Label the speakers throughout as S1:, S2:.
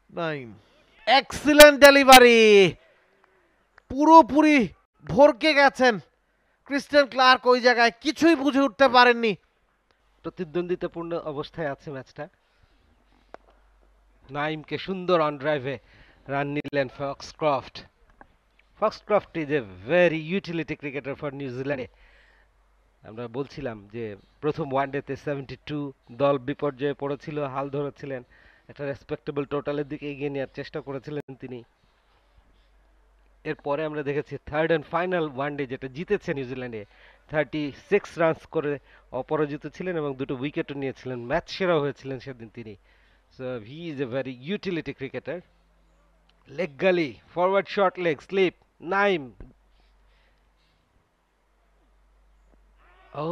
S1: Naim, excellent delivery, পুরোপুরি ভরকে গেছেন ক্রিস্টিয়ান ক্লার্ক। ওই জায়গায় কিছুই বুঝে উঠতে পারেননি।
S2: প্রতিদ্বন্দ্বিতাপূর্ণ অবস্থায় আছে ম্যাচটা। নাইমকে সুন্দর অন ড্রাইভে রান নিলেন Foxcroft. Foxcroft is a very utility cricketer for নিউজিল্যান্ডে। আমরা বলছিলাম যে প্রথম ওয়ানডেতে 72, দল বিপর্যয়ে পড়েছিল, হাল ধরেছিলেন, একটা রেসপেক্টেবল টোটালের দিকে এগিয়ে নেওয়ার চেষ্টা করেছিলেন তিনি। এরপরে আমরা দেখেছি থার্ড অ্যান্ড ফাইনাল ওয়ানডে যেটা জিতেছে নিউজিল্যান্ডে, 36 রানস করে অপরাজিত ছিলেন এবং দুটো উইকেটও নিয়েছিলেন, ম্যাচ সেরাও হয়েছিলেন সেদিন তিনি। So he is a very utility cricketer. Leg gully, forward short leg slip, Naim. Oh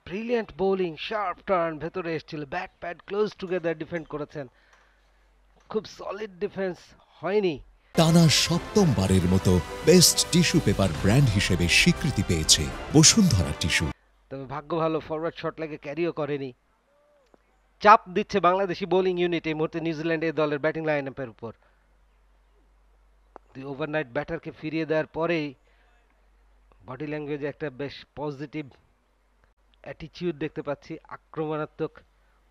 S2: brilliant bowling, sharp turn, ভেতরে এসেছিল, bat pad close together defend করেছেন, খুব সলিড ডিফেন্স হয়নি।
S3: টানা সপ্তমবারের মতো বেস্ট টিস্যু পেপার ব্র্যান্ড হিসেবে স্বীকৃতি পেয়েছে বসুন্ধরা টিস্যু।
S2: তবে ভাগ্য ভালো, ফরওয়ার্ড শট লেগে ক্যারিও করেনি। চাপ দিচ্ছে বাংলাদেশি বোলিং ইউনিট এই মুহূর্তে নিউজিল্যান্ডের দলের ব্যাটিং লাইন আপের উপর। ওভারনাইট ব্যাটারকে ফিরিয়ে দেওয়ার পরেই বডি ল্যাঙ্গুয়েজে একটা বেশ পজিটিভ অ্যাটিটিউড দেখতে পাচ্ছি, আক্রমণাত্মক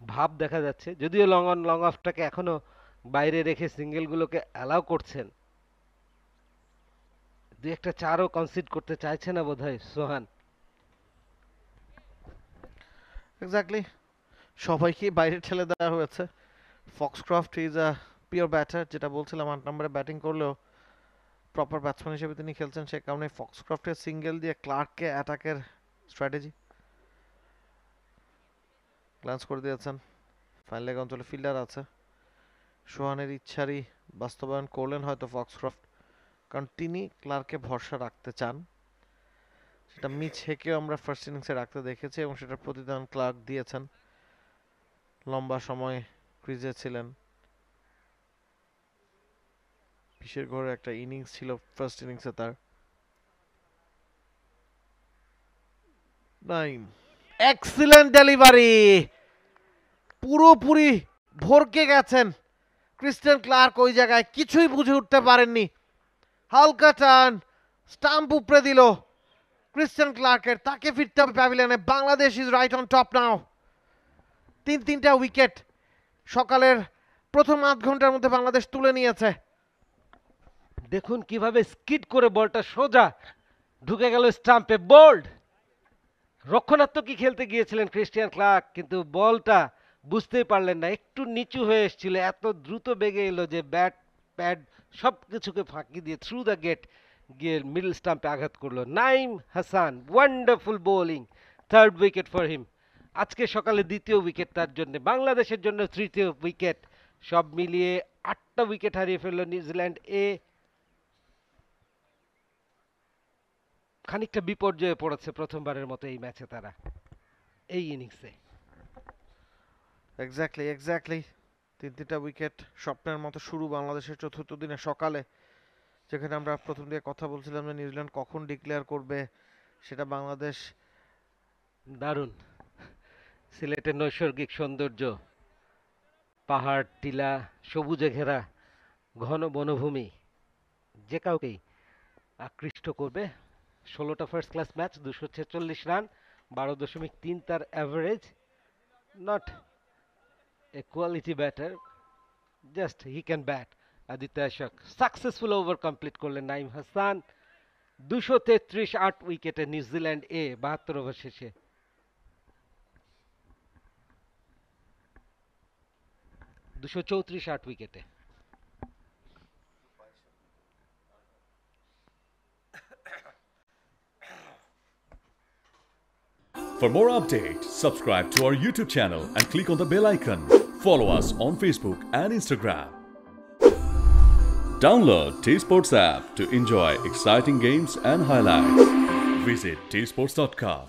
S2: ভাব দেখা যাচ্ছে। যদিও লং অন লং অফটাকে এখনো বাইরে রেখে সিঙ্গেলগুলোকে অ্যালাউ করছেন, দুই একটা চারও কনসিড করতে চাইছে না বোধহয় সোহান।
S1: এক্স্যাক্টলি, সবাইকে বাইরে ঠেলে দেওয়া হয়েছে। Foxcroft is a pure batter, যেটা বলছিলাম 8 নম্বরে ব্যাটিং করলেও প্রপার ব্যাটসম্যান হিসেবে তিনি খেলছেন, সে কারণে ফক্সক্রফটের সিঙ্গেল দিয়ে ক্লার্ককে অ্যাটাকের স্ট্র্যাটেজি গ্লান্স করে দিয়েছেন। ফাইনাল লেগ অঞ্চলে ফিল্ডার আছে, সোহানের ইচ্ছারই বাস্তবায়ন করলেন হয়তো ফক্সক্রফট, কারণ তিনি ক্লার্কে ভরসা রাখতে চান। সেটা মিচ হেকেও আমরা ফার্স্ট ইনিংসে রাখতে দেখেছি এবং সেটার প্রতিদান ক্লার্ক দিয়েছেন। লম্বা সময় ক্রিজে ছিলেন, বিশের ঘরে একটা ইনিংস ছিল ফার্স্ট ইনিংসে তার। নাইম, এক্সিলেন্ট ডেলিভারি, পুরোপুরি ভরকে গেছেন ক্রিস্টিয়ান ক্লার্ক। ওই জায়গায় কিছুই বুঝে উঠতে পারেননি। হালকা টার্ন, স্টাম্প উপড়ে দিল ক্রিস্টিয়ান ক্লার্কের। তাকে ফিরতে হবে প্যাভিলিয়নে। Bangladesh is right on top now. তিনটা উইকেট সকালের প্রথম আধ ঘন্টার মধ্যে বাংলাদেশ তুলে নিয়েছে।
S2: দেখুন কিভাবে স্কিড করে বলটা সোজা ঢুকে গেল স্টাম্পে। বোল্ড, রক্ষণাত্মকই খেলতে গিয়েছিলেন ক্রিস্টিয়ান ক্লার্ক, কিন্তু বলটা বুঝতেই পারলেন না, একটু নিচু হয়ে এসেছিল, এত দ্রুত বেগে এলো যে ব্যাট প্যাড সব কিছুকে ফাঁকি দিয়ে থ্রু দ্য গেট গিয়ে মিডল স্টাম্পে আঘাত করলো। Naim Hasan, wonderful bowling, third wicket for him. আজকে সকালে দ্বিতীয় উইকেট তার জন্য, বাংলাদেশের জন্য তৃতীয় উইকেট। সব মিলিয়ে 8টা উইকেট হারিয়ে ফেললো নিউজিল্যান্ড। খানিকটা বিপর্যয়ে পড়েছে প্রথমবারের মতো এই ম্যাচে তারা, এই ইনিংসে।
S1: এক্স্যাক্টলি তিনটা উইকেট, স্বপ্নের মতো শুরু বাংলাদেশের চতুর্থ দিনে সকালে, যেখানে আমরা প্রথম দিকে কথা বলছিলাম যে নিউজিল্যান্ড কখন ডিক্লেয়ার করবে, সেটা বাংলাদেশ।
S2: দারুণ সিলেটের নৈসর্গিক সৌন্দর্য, পাহাড় টিলা, সবুজে ঘেরা ঘন বনভূমি যে কাউকেই আকৃষ্ট করবে। 16টা ফার্স্ট ক্লাস ম্যাচ, 246 রান, 12.3 তার average. Not a quality batter, just he can bat. Aditya আশাক সাকসেসফুল ওভার কমপ্লিট করলেন নাইম হাসান। 233, 8 উইকেটে নিউজিল্যান্ড 72 ওভার শেষে। 234, 8 উইকেটে।
S4: For more updates, subscribe to our YouTube channel and click on the bell icon. Follow us on Facebook and Instagram. Download T-Sports app to enjoy exciting games and highlights. Visit tsports.com.